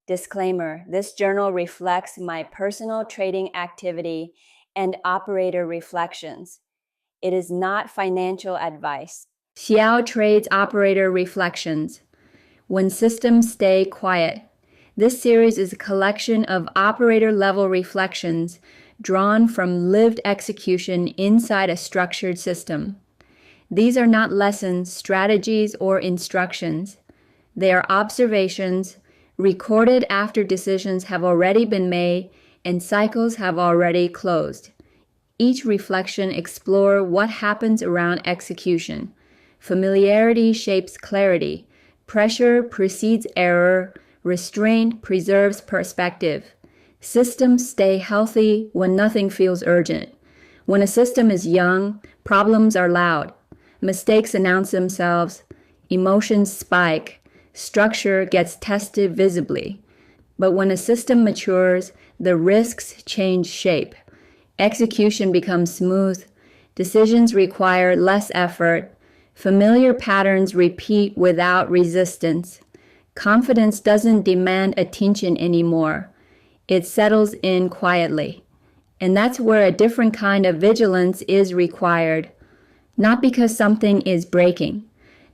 Disclaimer: this journal reflects my personal trading activity and operator reflections. It is not financial advice. Xiao trades operator reflections. When systems stay quiet. This series is a collection of operator-level reflections drawn from lived execution inside a structured system. These are not lessons, strategies, or instructions. They are observations recorded after decisions have already been made and cycles have already closed. Each reflection explores what happens around execution. Familiarity shapes clarity. Pressure precedes error. Restraint preserves perspective. Systems stay healthy when nothing feels urgent. When a system is young, problems are loud. Mistakes announce themselves. Emotions spike. Structure gets tested visibly. But when a system matures, the risks change shape. Execution becomes smooth. Decisions require less effort. Familiar patterns repeat without resistance. Confidence doesn't demand attention anymore. It settles in quietly. And that's where a different kind of vigilance is required. Not because something is breaking,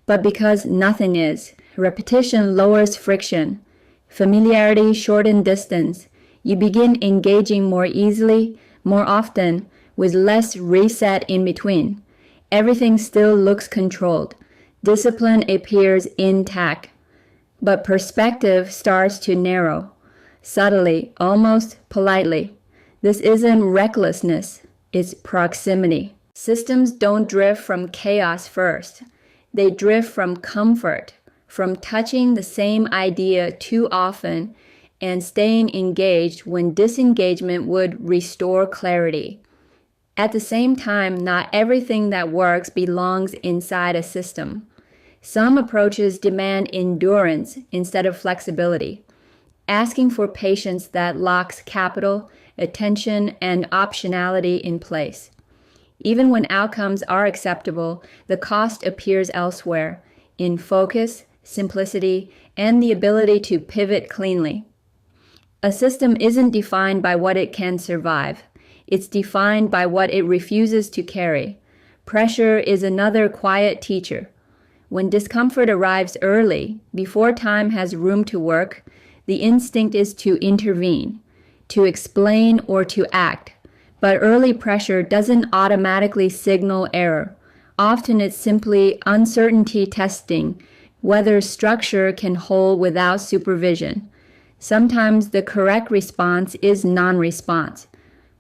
but because nothing is. Repetition lowers friction. Familiarity shortens distance. You begin engaging more easily, more often, with less reset in between. Everything still looks controlled. Discipline appears intact. But perspective starts to narrow, subtly, almost politely. This isn't recklessness, it's proximity. Systems don't drift from chaos first. They drift from comfort, from touching the same idea too often and staying engaged when disengagement would restore clarity. At the same time, not everything that works belongs inside a system. Some approaches demand endurance instead of flexibility, asking for patience that locks capital, attention, and optionality in place. Even when outcomes are acceptable, the cost appears elsewhere, in focus, simplicity, and the ability to pivot cleanly. A system isn't defined by what it can survive. It's defined by what it refuses to carry. Pressure is another quiet teacher. When discomfort arrives early, before time has room to work, the instinct is to intervene, to explain or to act. But early pressure doesn't automatically signal error. Often it's simply uncertainty testing whether structure can hold without supervision. Sometimes the correct response is non-response.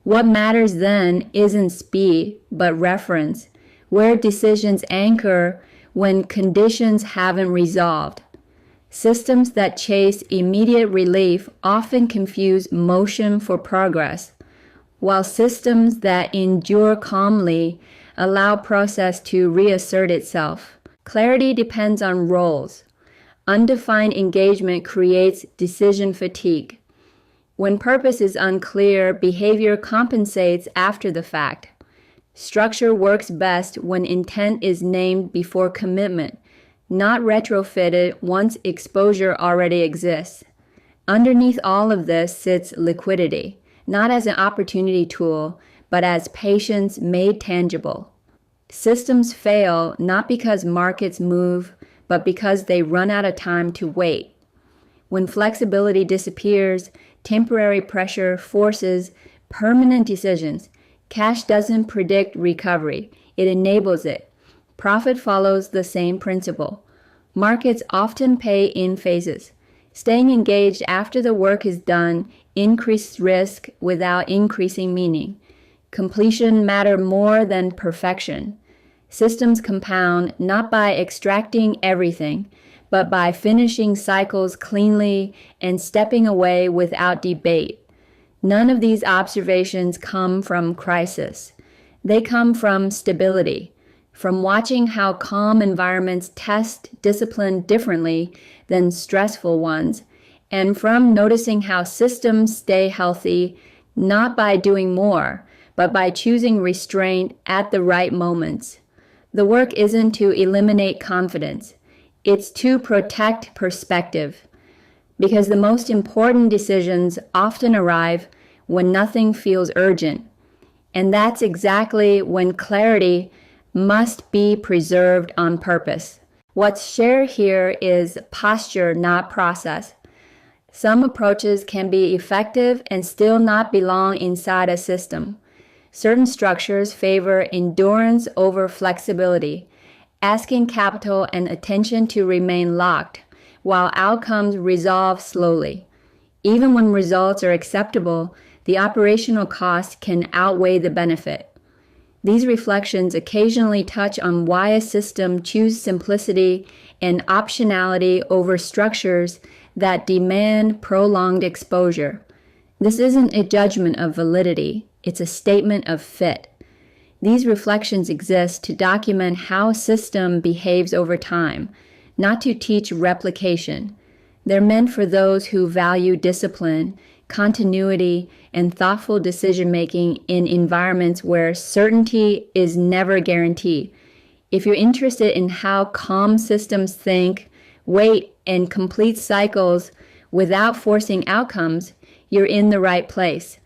What matters then isn't speed, but reference, where decisions anchor when conditions haven't resolved. Systems that chase immediate relief often confuse motion for progress, while systems that endure calmly allow process to reassert itself. Clarity depends on roles. Undefined engagement creates decision fatigue. When purpose is unclear, behavior compensates after the fact. Structure works best when intent is named before commitment, not retrofitted once exposure already exists. Underneath all of this sits liquidity, not as an opportunity tool, but as patience made tangible. Systems fail not because markets move, but because they run out of time to wait. When flexibility disappears, temporary pressure forces permanent decisions. Cash doesn't predict recovery, it enables it. Profit follows the same principle. Markets often pay in phases. Staying engaged after the work is done increases risk without increasing meaning. Completion matters more than perfection. Systems compound not by extracting everything, but by finishing cycles cleanly and stepping away without debate. None of these observations come from crisis. They come from stability, from watching how calm environments test discipline differently than stressful ones, and from noticing how systems stay healthy not by doing more, but by choosing restraint at the right moments. The work isn't to eliminate confidence. It's to protect perspective. because the most important decisions often arrive when nothing feels urgent. And that's exactly when clarity must be preserved on purpose. What's shared here is posture, not process. Some approaches can be effective and still not belong inside a system. Certain structures favor endurance over flexibility, asking capital and attention to remain locked, while outcomes resolve slowly. Even when results are acceptable, the operational cost can outweigh the benefit. These reflections occasionally touch on why a system chooses simplicity and optionality over structures that demand prolonged exposure. This isn't a judgment of validity, it's a statement of fit. These reflections exist to document how a system behaves over time, not to teach replication. They're meant for those who value discipline, continuity, and thoughtful decision-making in environments where certainty is never guaranteed. If you're interested in how calm systems think, wait, and complete cycles without forcing outcomes, you're in the right place.